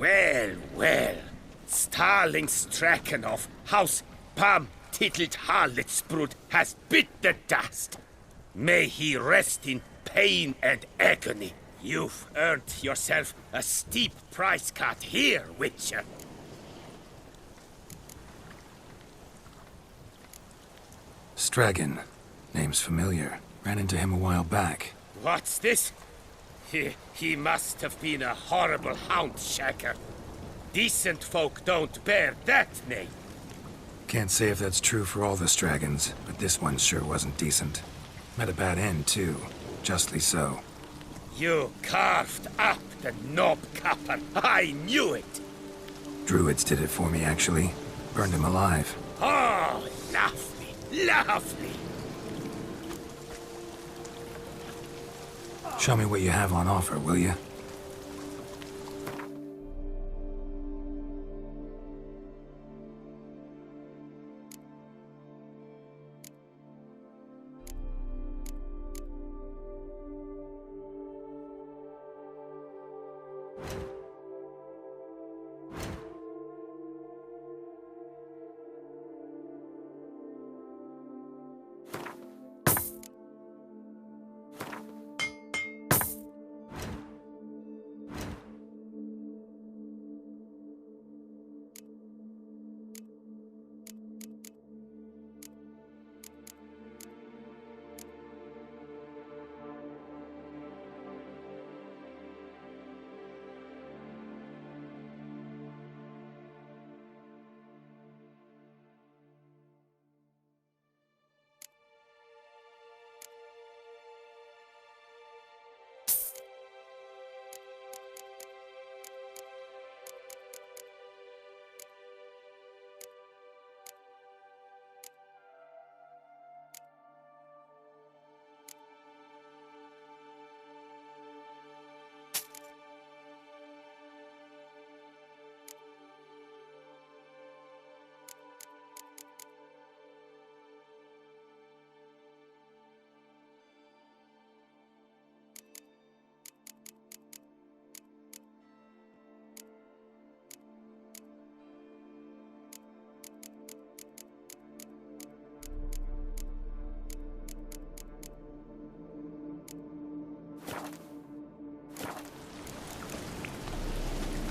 Well, well. Starling Strakenhoff, House Pam Tittled Harlotsbrud has bit the dust. May he rest in pain and agony. You've earned yourself a steep price cut here, Witcher. Stragon. Name's familiar. Ran into him a while back. What's this? He must have been a horrible hound shacker. Decent folk don't bear that name. Can't say if that's true for all the Stragons, but this one sure wasn't decent. Met a bad end, too. Justly so. You carved up the Knobkapper. I knew it. Druids did it for me, actually. Burned him alive. Oh, lovely, lovely. Show me what you have on offer, will you?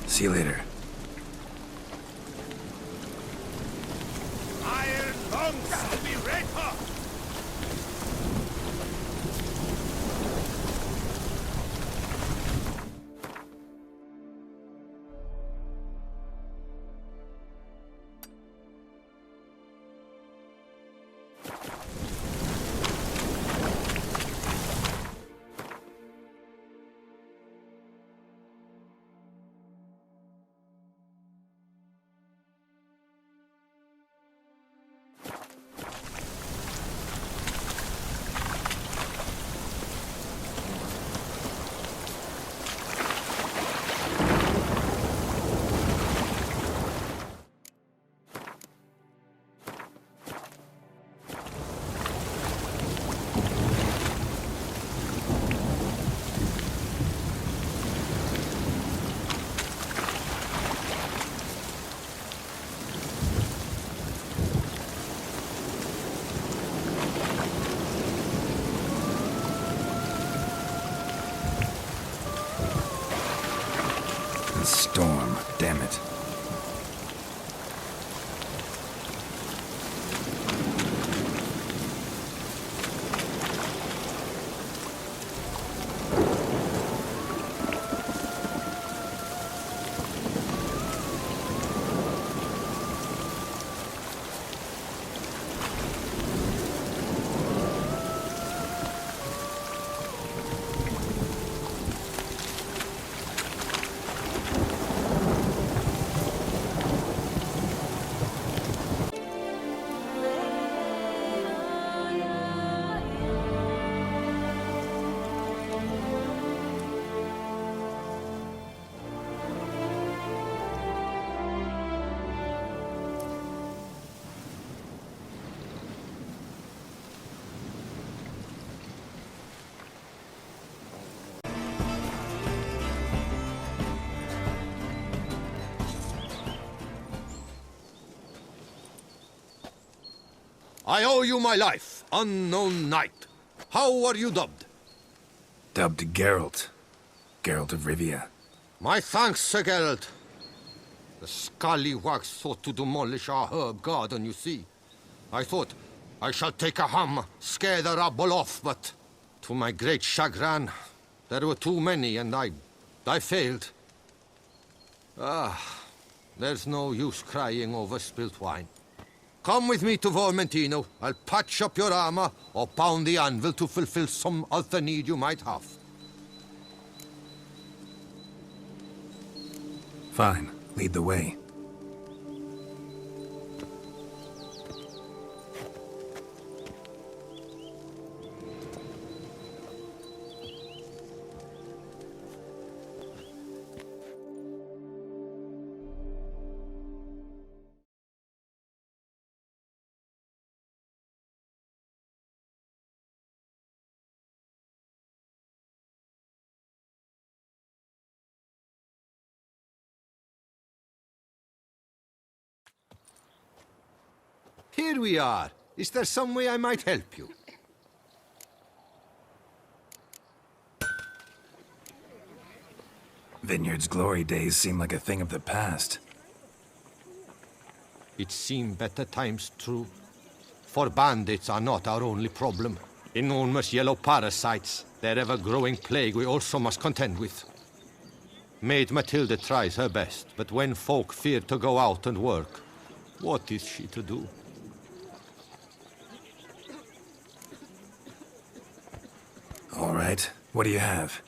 See you later. Iron lungs to be red hot. Storm, damn it. I owe you my life, unknown knight. How are you dubbed? Dubbed Geralt. Geralt of Rivia. My thanks, Sir Geralt. The scallywags thought to demolish our herb garden, you see. I thought, I shall take a hammer, scare the rabble off, but to my great chagrin, there were too many and I failed. There's no use crying over spilt wine. Come with me to Vermentino. I'll patch up your armor or pound the anvil to fulfill some other need you might have. Fine. Lead the way. Here we are. Is there some way I might help you? Vineyard's glory days seem like a thing of the past. It seemed better times, true. For bandits are not our only problem. Enormous yellow parasites, their ever-growing plague we also must contend with. Maid Matilda tries her best, but when folk fear to go out and work, what is she to do? All right. What do you have?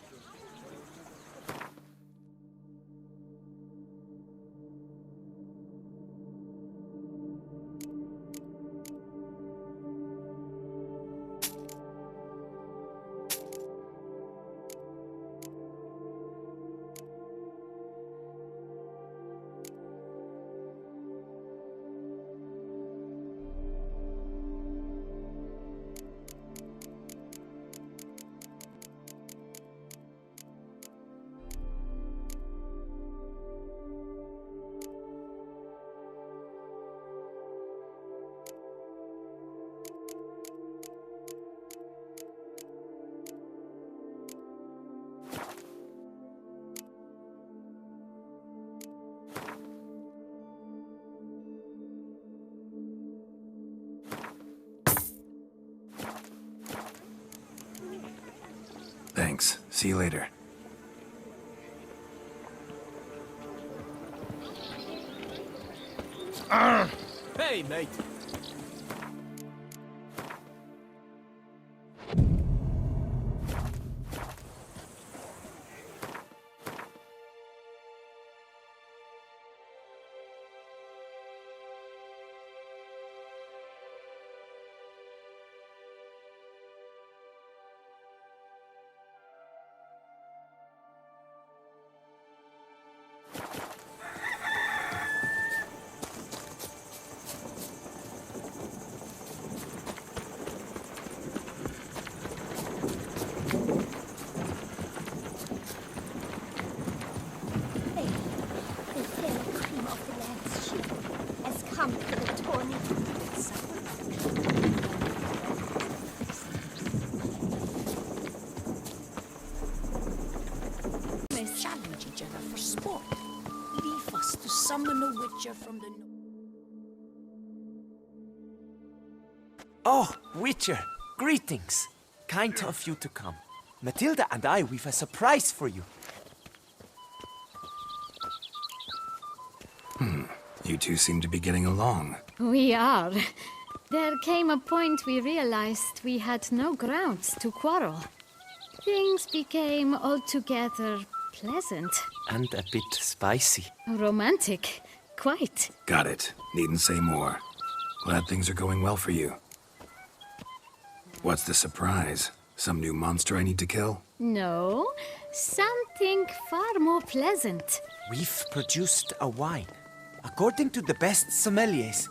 Thanks. See you later. Hey, mate. Challenge each other for sport. Leave us to summon a witcher from the north. Oh, Witcher, greetings. Kind of you to come. Matilda and I, we've a surprise for you. You two seem to be getting along. We are. There came a point we realized we had no grounds to quarrel. Things became altogether pleasant. And a bit spicy. Romantic. Quite. Got it. Needn't say more. Glad things are going well for you. What's the surprise? Some new monster I need to kill? No, something far more pleasant. We've produced a wine. According to the best sommeliers,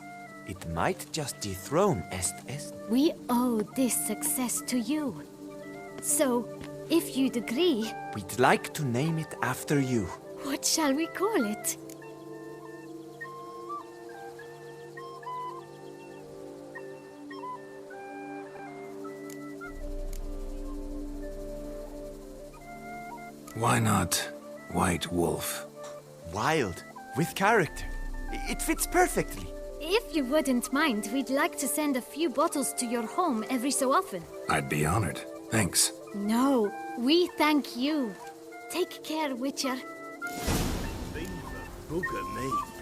it might just dethrone Est. We owe this success to you. So, if you'd agree... We'd like to name it after you. What shall we call it? Why not White Wolf? Wild, with character. It fits perfectly. If you wouldn't mind, we'd like to send a few bottles to your home every so often. I'd be honored. Thanks. No, we thank you. Take care, Witcher. Booger me.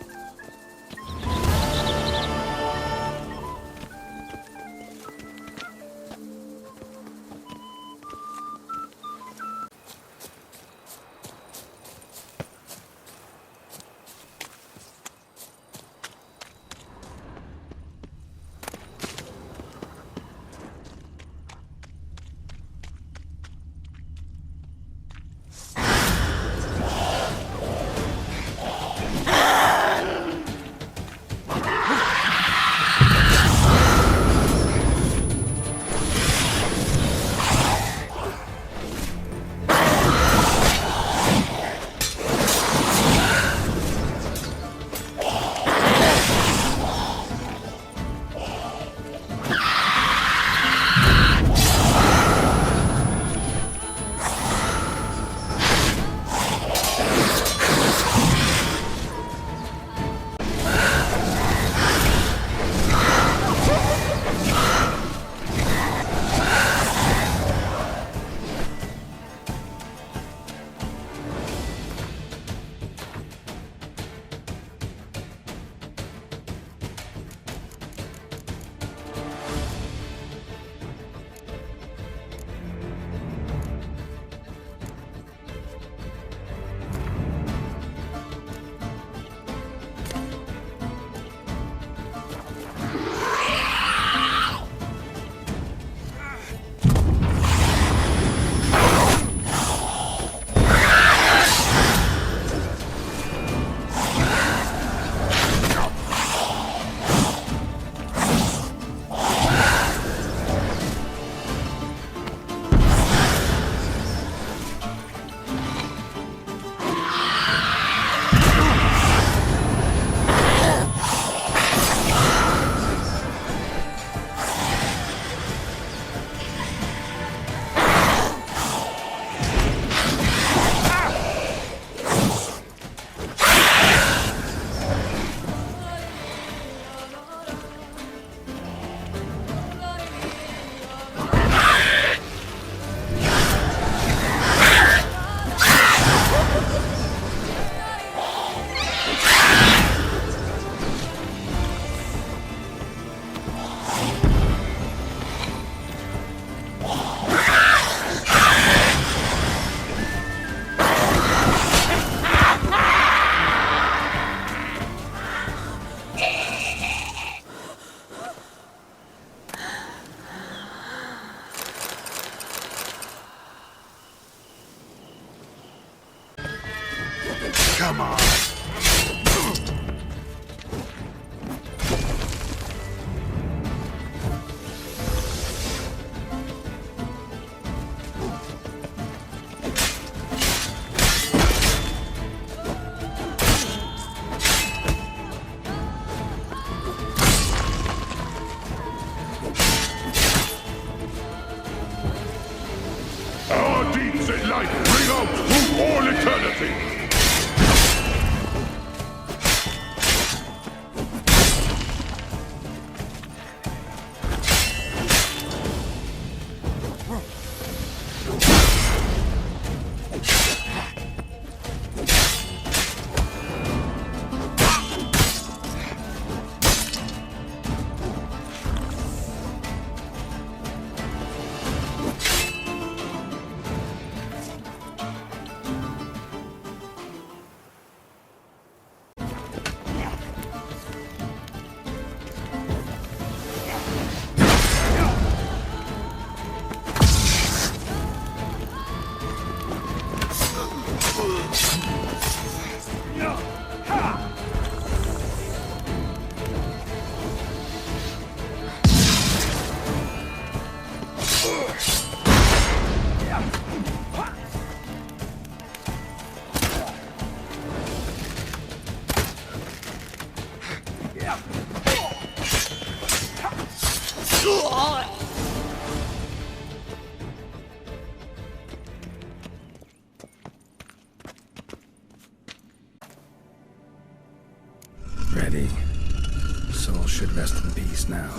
Come on. Our deeds in life ring out through all eternity! Ready. Soul should rest in peace now.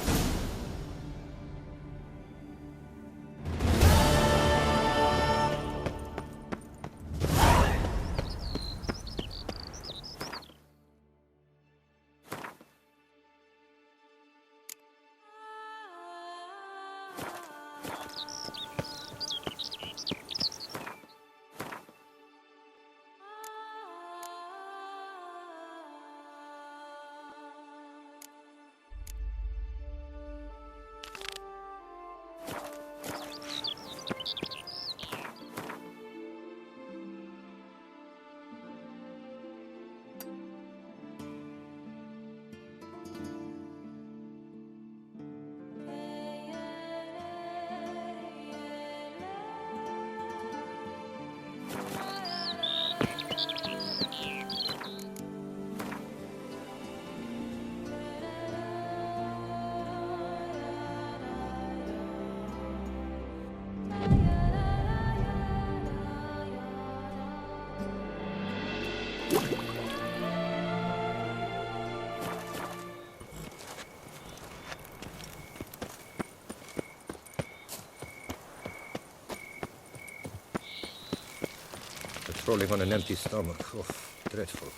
Patrolling on an empty stomach. Oh, dreadful.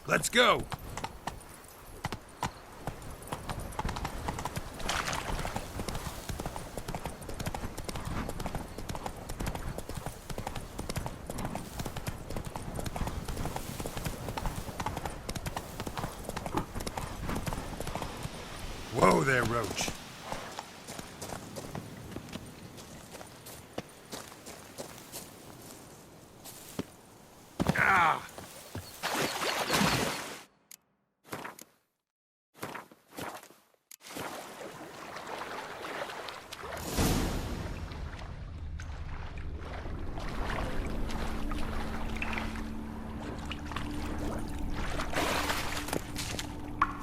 Let's go! Whoa there, Roach. Ah!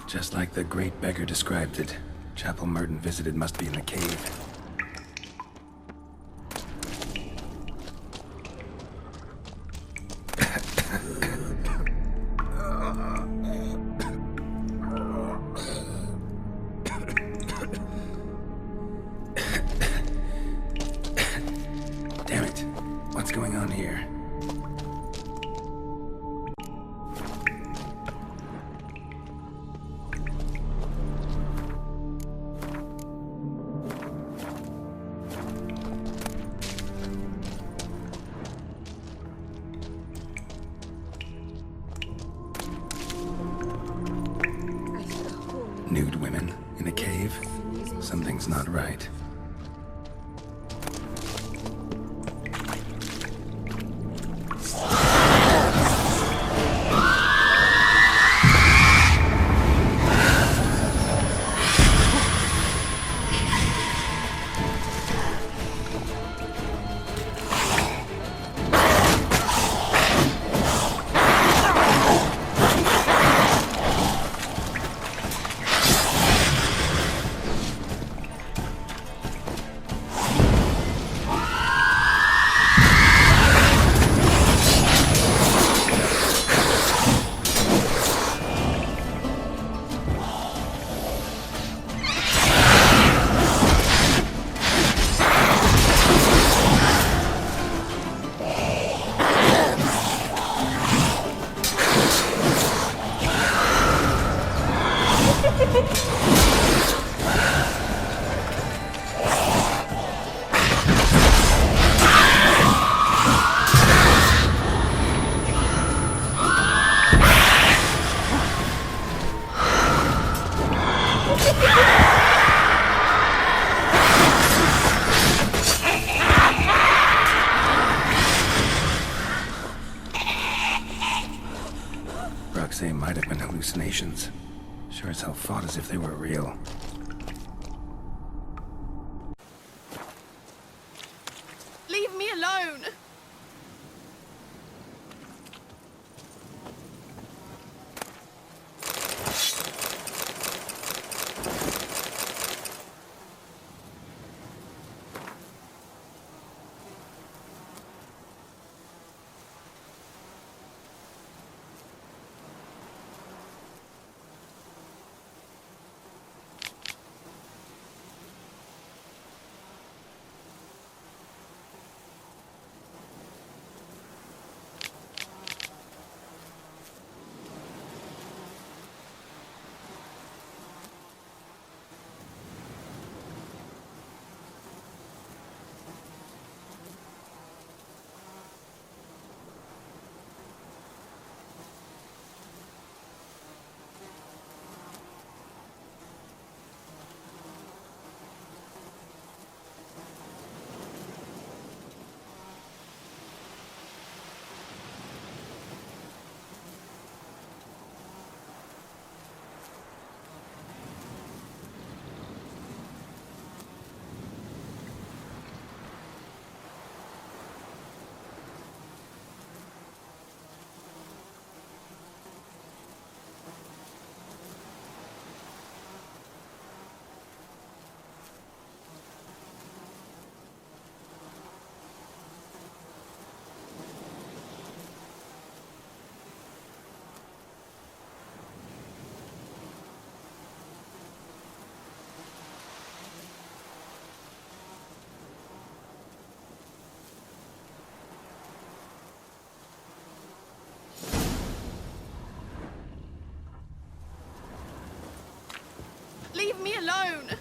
Just like the great beggar described it, chapel Merton visited must be in the cave. Damn it. What's going on here? Nude women in a cave? Something's not right. Sure as hell fought as if they were real. Leave me alone! Leave me alone!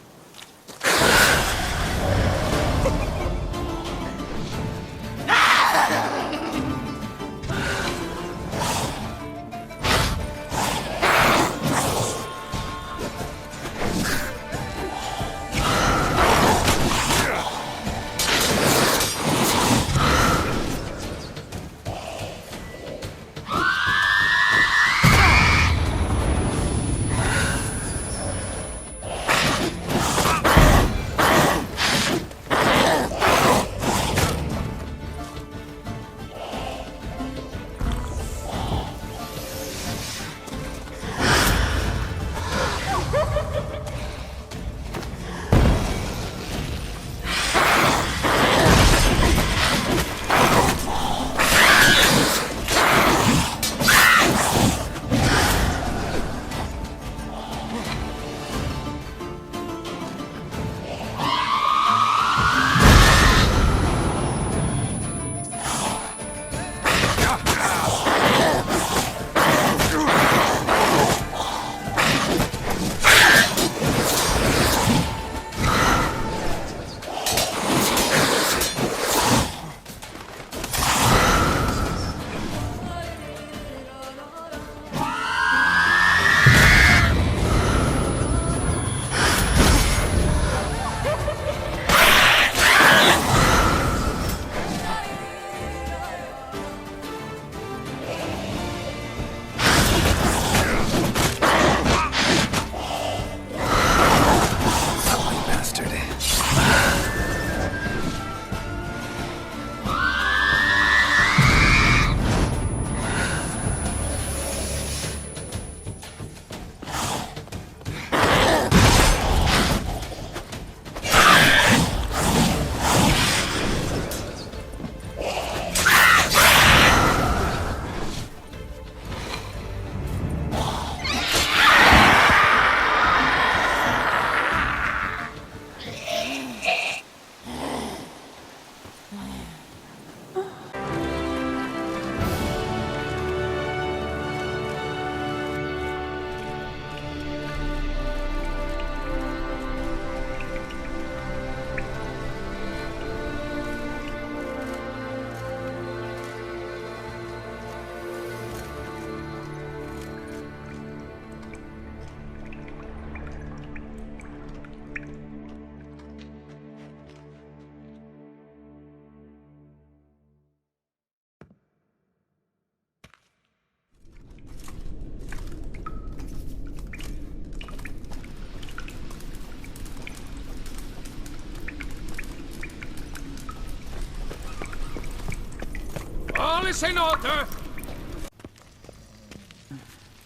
Justice in order!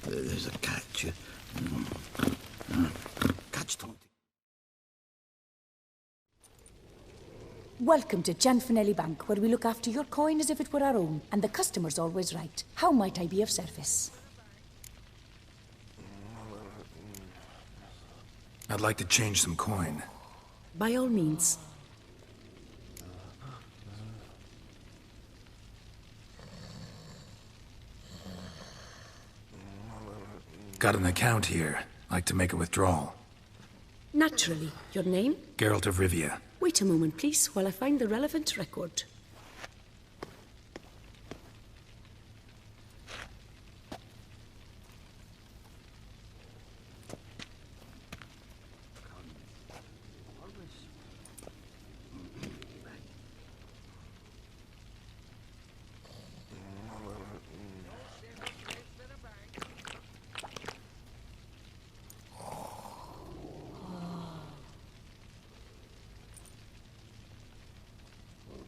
There's a catch. Catch 20. Welcome to Gianfinelli Bank, where we look after your coin as if it were our own, and the customer's always right. How might I be of service? I'd like to change some coin. By all means. Got an account here. Like to make a withdrawal. Naturally. Your name? Geralt of Rivia. Wait a moment, please, while I find the relevant record.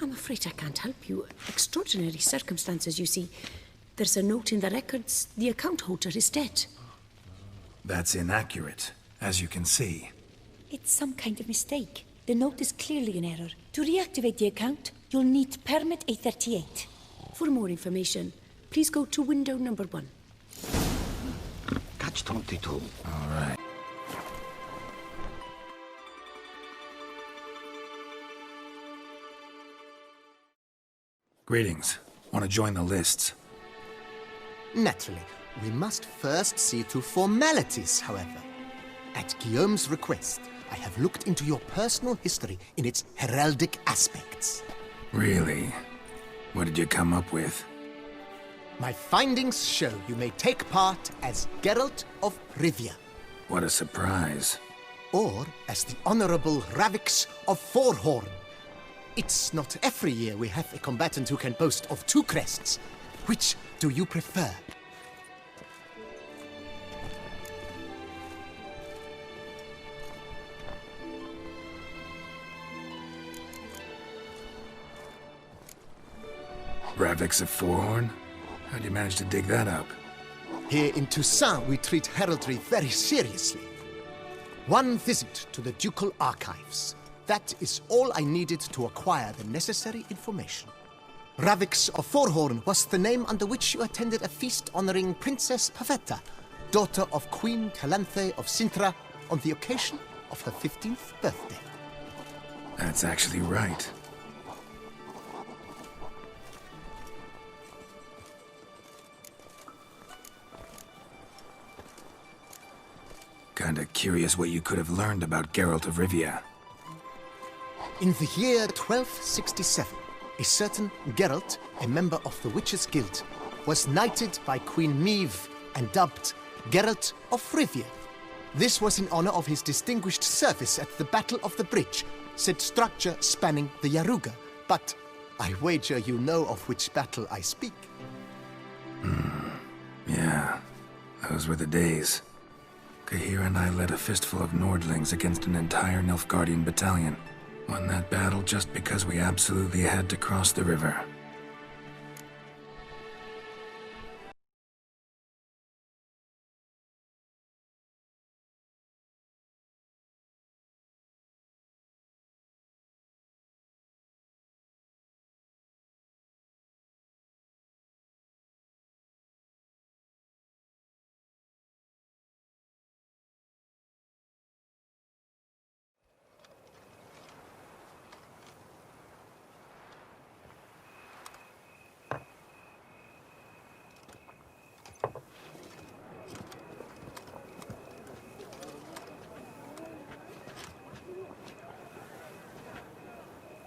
I'm afraid I can't help you. Extraordinary circumstances, you see. There's a note in the records. The account holder is dead. That's inaccurate, as you can see. It's some kind of mistake. The note is clearly in error. To reactivate the account, you'll need permit A38. For more information, please go to window number 1. Catch 22. All right. Greetings. Want to join the lists? Naturally. We must first see to formalities, however. At Guillaume's request, I have looked into your personal history in its heraldic aspects. Really? What did you come up with? My findings show you may take part as Geralt of Rivia. What a surprise. Or as the Honorable Ravix of Forhorn. It's not every year we have a combatant who can boast of 2 crests. Which do you prefer? Ravix of Forhorn? How'd you manage to dig that up? Here in Toussaint, we treat heraldry very seriously. One visit to the Ducal Archives. That is all I needed to acquire the necessary information. Ravix of Forhorn was the name under which you attended a feast honoring Princess Pavetta, daughter of Queen Calanthe of Sintra, on the occasion of her 15th birthday. That's actually right. Kinda curious what you could have learned about Geralt of Rivia. In the year 1267, a certain Geralt, a member of the Witches' Guild, was knighted by Queen Meve and dubbed Geralt of Rivia. This was in honor of his distinguished service at the Battle of the Bridge, said structure spanning the Yaruga. But I wager you know of which battle I speak. Yeah, those were the days. Cahir and I led a fistful of Nordlings against an entire Nilfgaardian battalion. Won that battle just because we absolutely had to cross the river.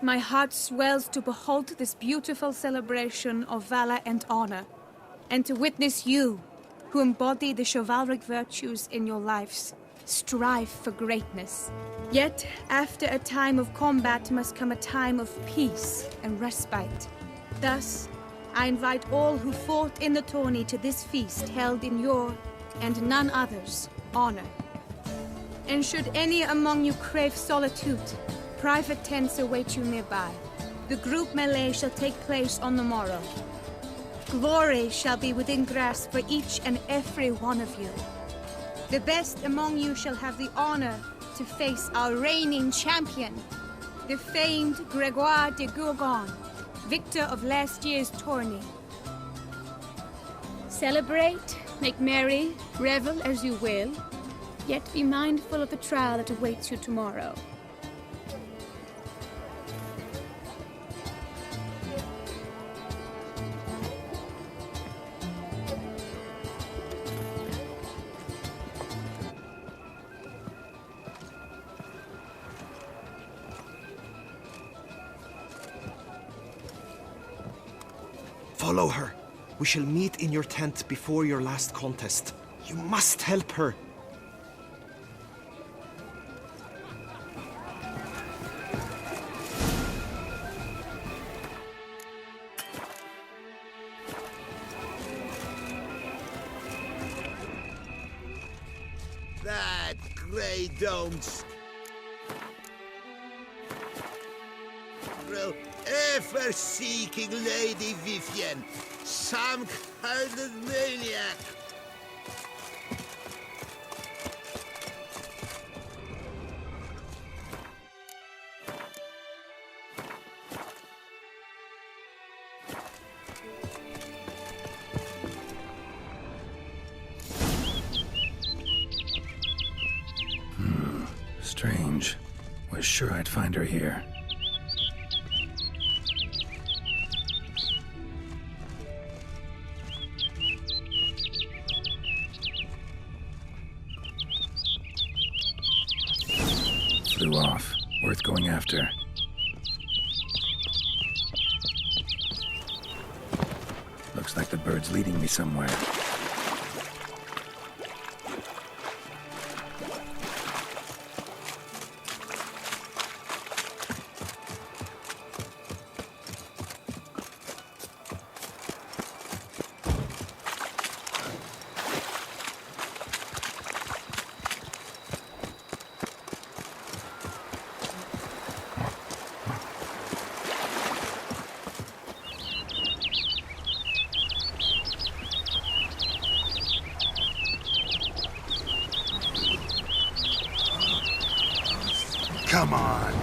My heart swells to behold this beautiful celebration of valor and honor, and to witness you, who embody the chivalric virtues in your lives, strive for greatness. Yet, after a time of combat must come a time of peace and respite. Thus, I invite all who fought in the tourney to this feast held in your, and none other's, honor. And should any among you crave solitude, private tents await you nearby. The group melee shall take place on the morrow. Glory shall be within grasp for each and every one of you. The best among you shall have the honor to face our reigning champion, the famed Gregoire de Gourgon, victor of last year's tourney. Celebrate, make merry, revel as you will, yet be mindful of the trial that awaits you tomorrow. Follow her. We shall meet in your tent before your last contest. You must help her. That grey domes. Ever-seeking Lady Vivienne, some kind of maniac. Strange. Was sure I'd find her here. Flew off. Worth going after. Looks like the bird's leading me somewhere. Come on.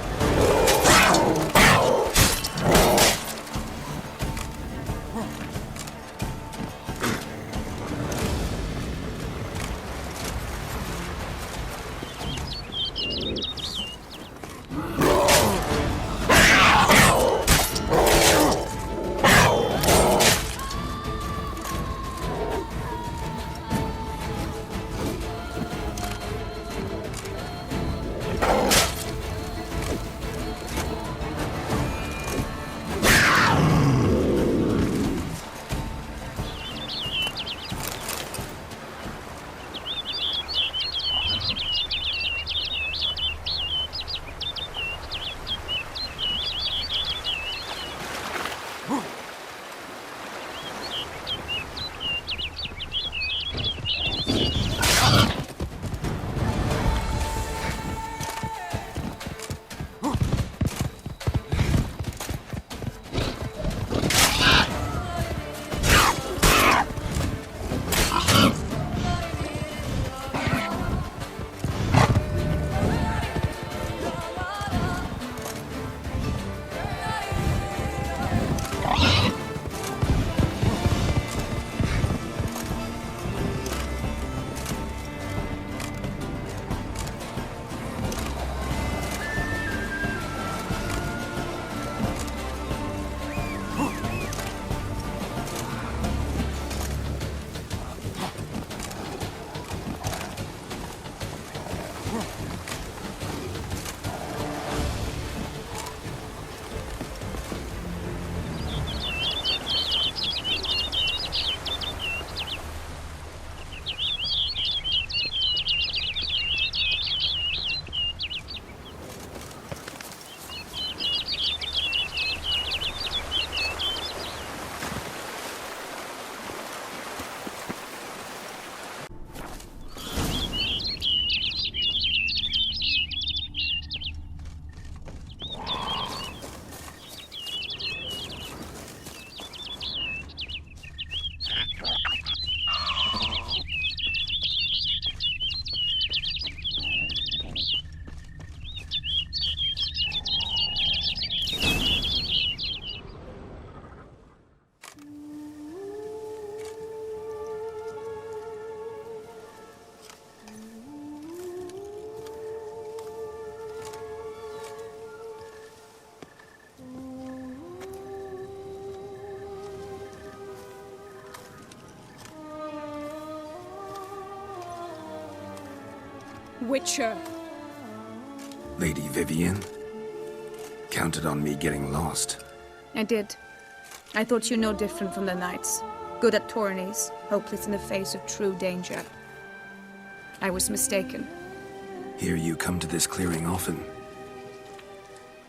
Witcher. Lady Vivian? Counted on me getting lost. I did. I thought you no different from the knights. Good at tourneys, hopeless in the face of true danger. I was mistaken. Hear you come to this clearing often.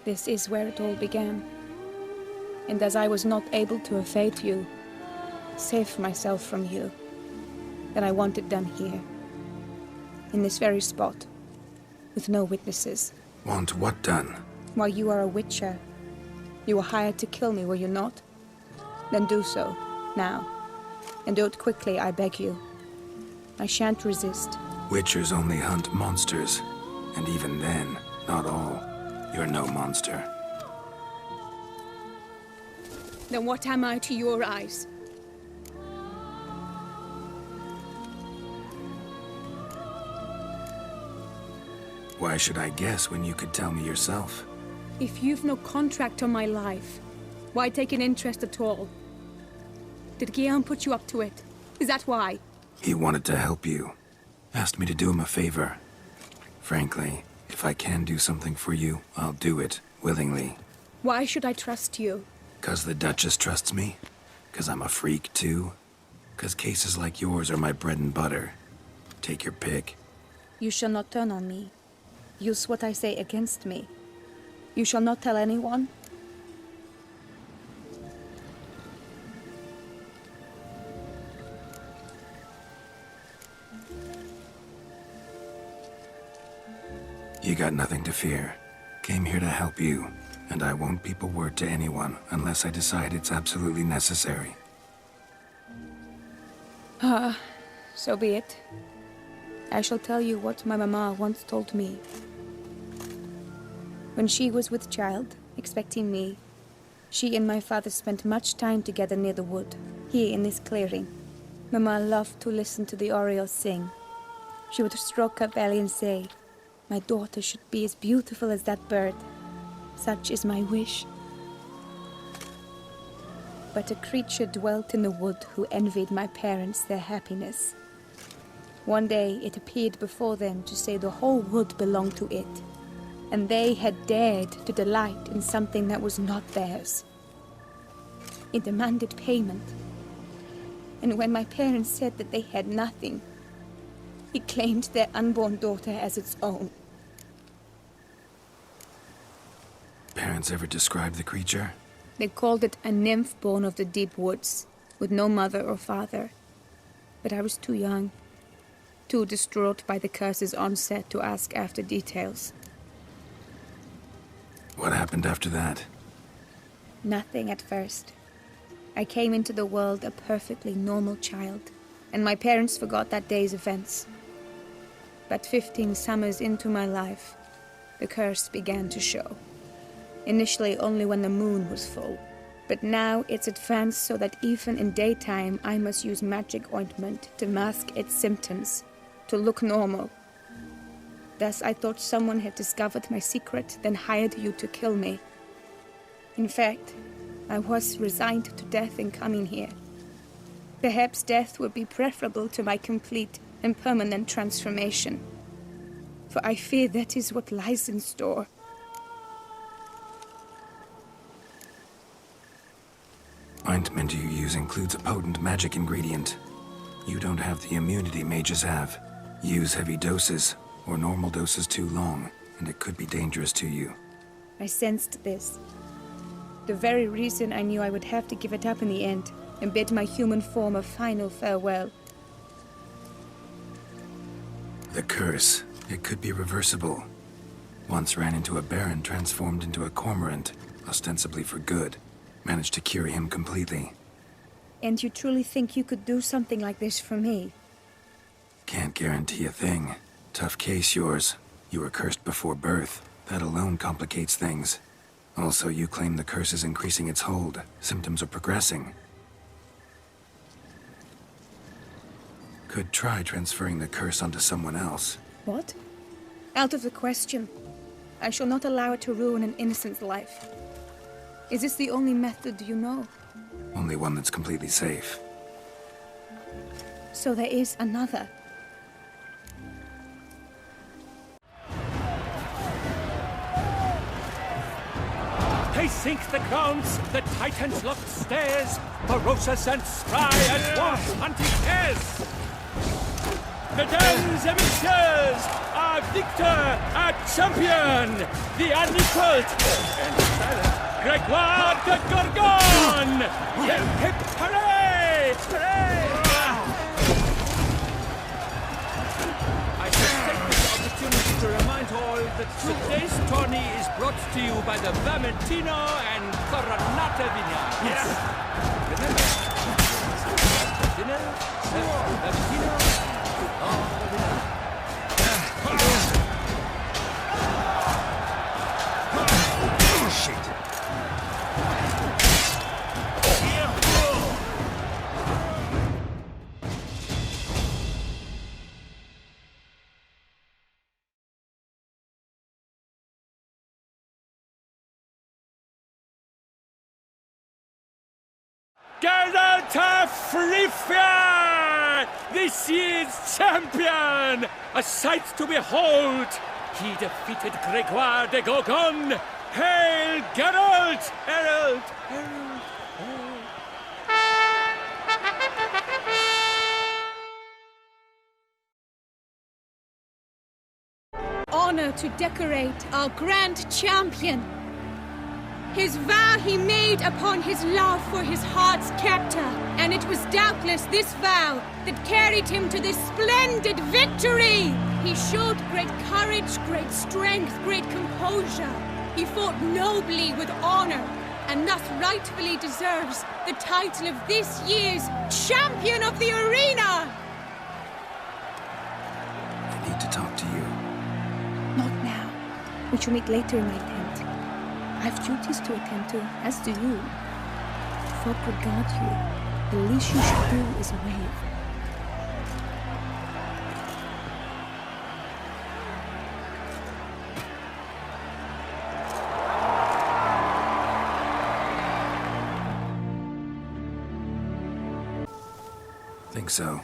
This is where it all began. And as I was not able to evade you, save myself from you, then I want it done here. In this very spot. With no witnesses. Want what done? While you are a witcher. You were hired to kill me, were you not? Then do so, now. And do it quickly, I beg you. I shan't resist. Witchers only hunt monsters. And even then, not all. You're no monster. Then what am I to your eyes? Why should I guess when you could tell me yourself? If you've no contract on my life, why take an interest at all? Did Guillaume put you up to it? Is that why? He wanted to help you. Asked me to do him a favor. Frankly, if I can do something for you, I'll do it, willingly. Why should I trust you? 'Cause the Duchess trusts me? 'Cause I'm a freak, too? 'Cause cases like yours are my bread and butter? Take your pick. You shall not turn on me. Use what I say against me. You shall not tell anyone? You got nothing to fear. Came here to help you, and I won't peep a word to anyone unless I decide it's absolutely necessary. So be it. I shall tell you what my mama once told me. When she was with child, expecting me, she and my father spent much time together near the wood, here in this clearing. Mama loved to listen to the orioles sing. She would stroke her belly and say, "My daughter should be as beautiful as that bird. Such is my wish." But a creature dwelt in the wood who envied my parents their happiness. One day it appeared before them to say the whole wood belonged to it, and they had dared to delight in something that was not theirs. It demanded payment, and when my parents said that they had nothing, it claimed their unborn daughter as its own. Parents ever describe the creature? They called it a nymph born of the deep woods, with no mother or father. But I was too young, too distraught by the curse's onset to ask after details. What happened after that? Nothing at first. I came into the world a perfectly normal child, and my parents forgot that day's events. But 15 summers into my life, the curse began to show. Initially only when the moon was full, but now it's advanced so that even in daytime I must use magic ointment to mask its symptoms, to look normal. Thus I thought someone had discovered my secret, then hired you to kill me. In fact, I was resigned to death in coming here. Perhaps death would be preferable to my complete and permanent transformation, for I fear that is what lies in store. Ointment you use includes a potent magic ingredient. You don't have the immunity mages have. Use heavy doses, or normal doses too long, and it could be dangerous to you. I sensed this. The very reason I knew I would have to give it up in the end, and bid my human form a final farewell. The curse, it could be reversible. Once ran into a baron transformed into a cormorant, ostensibly for good. Managed to cure him completely. And you truly think you could do something like this for me? Can't guarantee a thing. Tough case, yours. You were cursed before birth. That alone complicates things. Also, you claim the curse is increasing its hold. Symptoms are progressing. Could try transferring the curse onto someone else. What? Out of the question. I shall not allow it to ruin an innocent's life. Is this the only method you know? Only one that's completely safe. So there is another. they sink the grounds, the Titans locked stairs, ferocious and spry as wolf hunting hares. Mesdames et messieurs, our victor, our champion, the unequaled and silent Gregoire de Gorgon! Hip hip hooray! Hooray! I should take this opportunity to remind all that today's tourney is brought to you by the Vermentino and Coronata Vineyards. Yes. Remember, dinner, Vermentino, shit. Geralt of Rivia, this year's champion! A sight to behold! He defeated Gregoire de Gorgon! Hail, Geralt! Herald! Herald! Herald! Honor to decorate our grand champion. His vow he made upon his love for his heart's captor, and it was doubtless this vow that carried him to this splendid victory. He showed great courage, great strength, great composure. He fought nobly with honor, and thus rightfully deserves the title of this year's Champion of the Arena! I need to talk to you. Not now. We shall meet later in my tent. I have duties to attend to, as do you. Folk regard you. The least you should do is wave. Think so.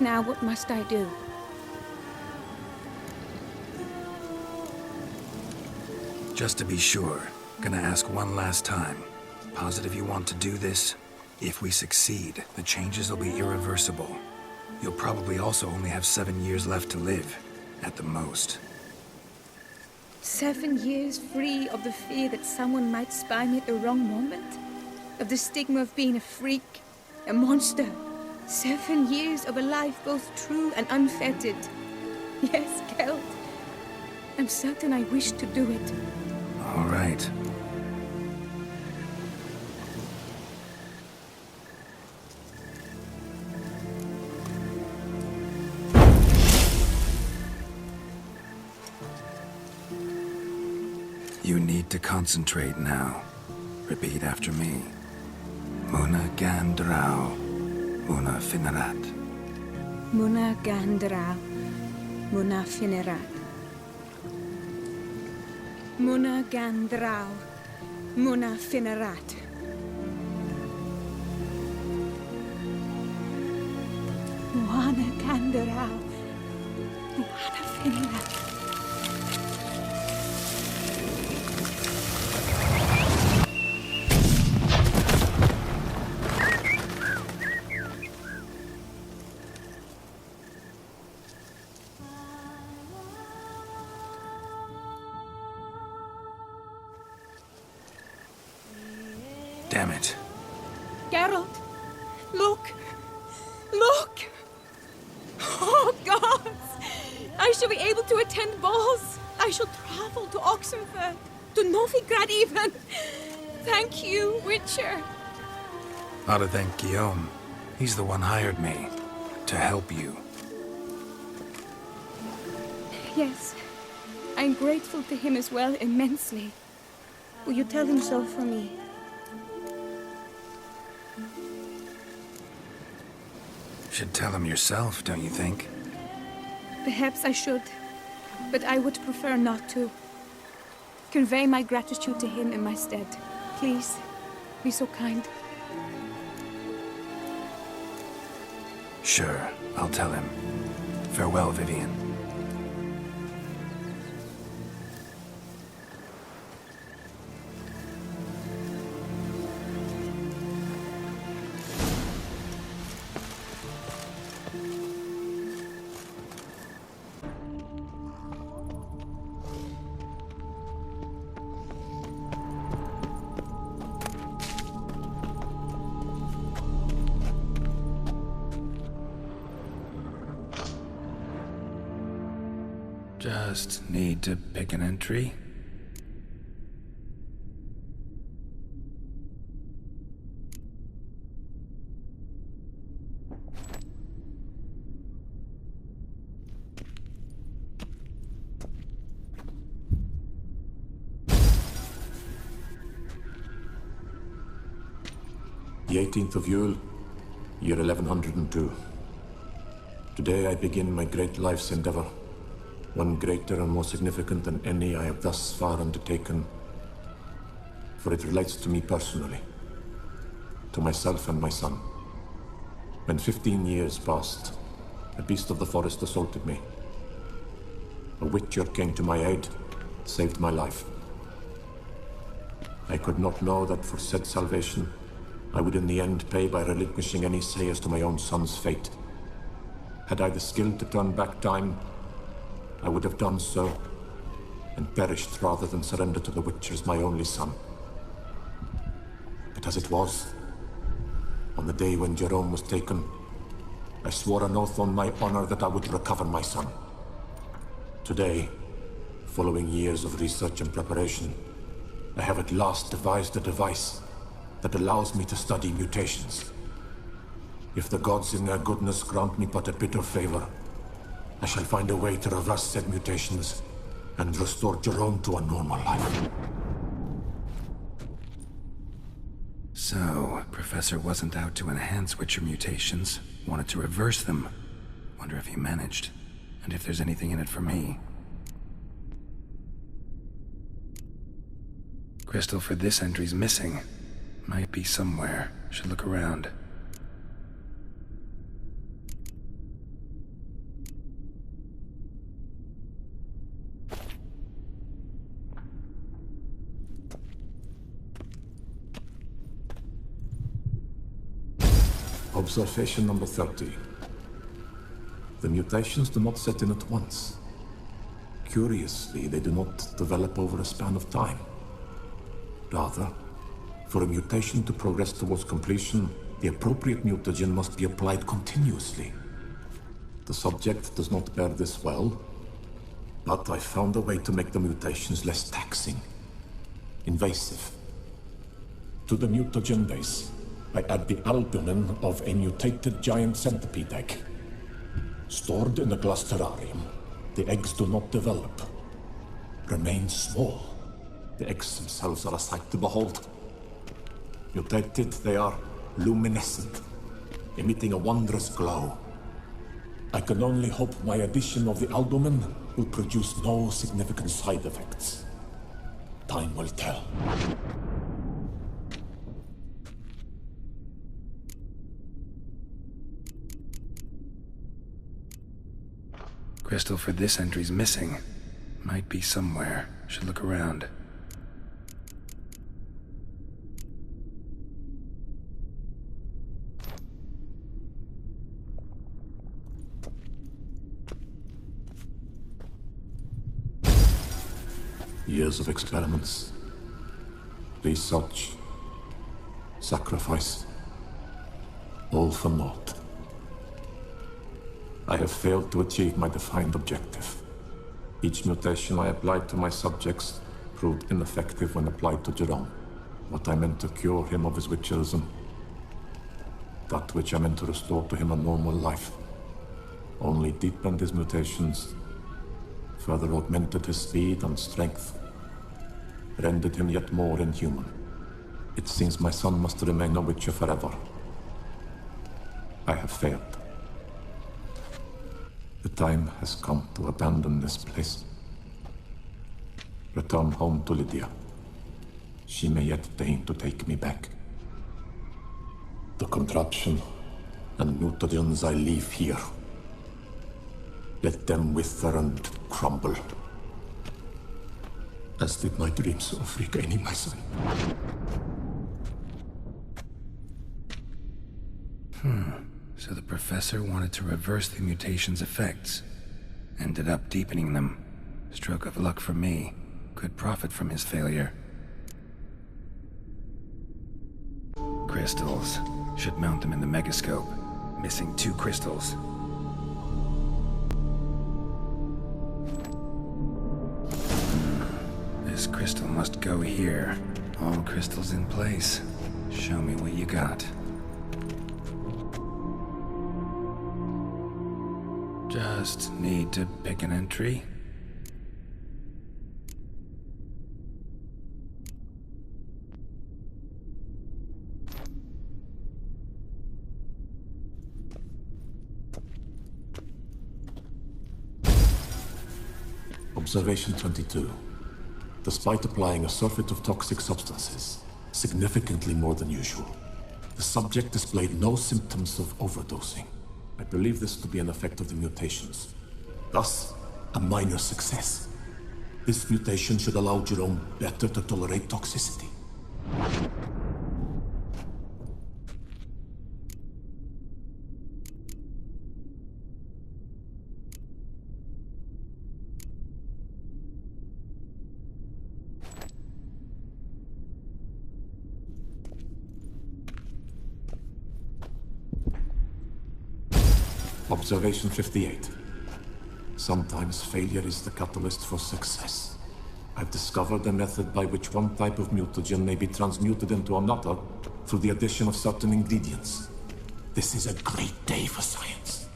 Now what must I do? Just to be sure, gonna ask one last time. Positive you want to do this? If we succeed, the changes will be irreversible. You'll probably also only have 7 years left to live, at the most. 7 years free of the fear that someone might spy me at the wrong moment? Of the stigma of being a freak, a monster? 7 years of a life both true and unfettered. Yes, Kelt. I'm certain I wish to do it. All right. You need to concentrate now. Repeat after me. Muna Gandrau. Muna Finerat. Muna Gandrau. Muna Finerat. Muna Gandrau. Muna Finerat. Muna Gandrau. Muna Finerat. Damn it. Geralt, look! Look! Oh, gods! I shall be able to attend balls. I shall travel to Oxenfurt, to Novigrad even. Thank you, Witcher. Ought to thank Guillaume. He's the one hired me. To help you. Yes, I'm grateful to him as well, immensely. Will you tell him so for me? Should tell him yourself, don't you think? Perhaps I should, but I would prefer not to. Convey my gratitude to him in my stead. Please, be so kind. Sure, I'll tell him. Farewell, Vivian. Just need to pick an entry. The 18th of Yule, year 1102. Today I begin my great life's endeavor. One greater and more significant than any I have thus far undertaken, for it relates to me personally, to myself and my son. When 15 years passed, a beast of the forest assaulted me. A witcher came to my aid, saved my life. I could not know that for said salvation, I would in the end pay by relinquishing any say as to my own son's fate. Had I the skill to turn back time, I would have done so, and perished rather than surrender to the Witchers my only son. But as it was, on the day when Jerome was taken, I swore an oath on my honor that I would recover my son. Today, following years of research and preparation, I have at last devised a device that allows me to study mutations. If the gods in their goodness grant me but a bit of favor, I shall find a way to reverse said mutations and restore Jerome to a normal life. So, Professor wasn't out to enhance Witcher mutations, wanted to reverse them. Wonder if he managed, and if there's anything in it for me. Crystal for this entry's missing. Might be somewhere. Should look around. Observation number 30. The mutations do not set in at once. Curiously, they do not develop over a span of time. Rather, for a mutation to progress towards completion, the appropriate mutagen must be applied continuously. The subject does not bear this well, but I found a way to make the mutations less taxing, invasive. To the mutagen base, I add the albumin of a mutated giant centipede egg. Stored in a glass terrarium, the eggs do not develop, remain small. The eggs themselves are a sight to behold. Mutated, they are luminescent, emitting a wondrous glow. I can only hope my addition of the albumin will produce no significant side effects. Time will tell. Crystal for this entry's missing. Might be somewhere. Should look around. Years of experiments, research, sacrifice, all for naught. I have failed to achieve my defined objective. Each mutation I applied to my subjects proved ineffective when applied to Jerome. What I meant to cure him of his witcherism, that which I meant to restore to him a normal life, only deepened his mutations, further augmented his speed and strength, rendered him yet more inhuman. It seems my son must remain a witcher forever. I have failed. The time has come to abandon this place. Return home to Lydia. She may yet deign to take me back. The contraption and mutagens I leave here. Let them wither and crumble. As did my dreams of regaining my son. So the professor wanted to reverse the mutation's effects. Ended up deepening them. Stroke of luck for me. Could profit from his failure. Crystals. Should mount them in the megascope. Missing 2 crystals. This crystal must go here. All crystals in place. Show me what you got. Just need to pick an entry. Observation 22. Despite applying a surfeit of toxic substances, significantly more than usual, the subject displayed no symptoms of overdosing. I believe this to be an effect of the mutations. Thus, a minor success. This mutation should allow Jerome better to tolerate toxicity. Observation 58. Sometimes failure is the catalyst for success. I've discovered a method by which one type of mutagen may be transmuted into another through the addition of certain ingredients. This is a great day for science.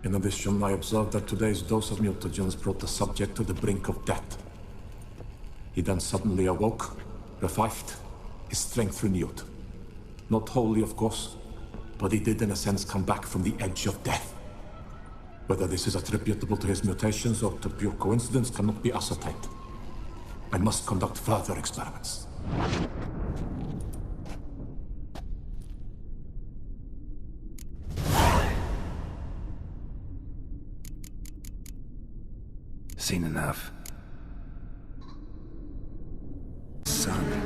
In addition, I observed that today's dose of mutagens brought the subject to the brink of death. He then suddenly awoke, revived, his strength renewed. Not wholly, of course, but he did in a sense come back from the edge of death. Whether this is attributable to his mutations or to pure coincidence cannot be ascertained. I must conduct further experiments. Seen enough. Son.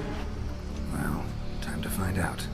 Well, time to find out.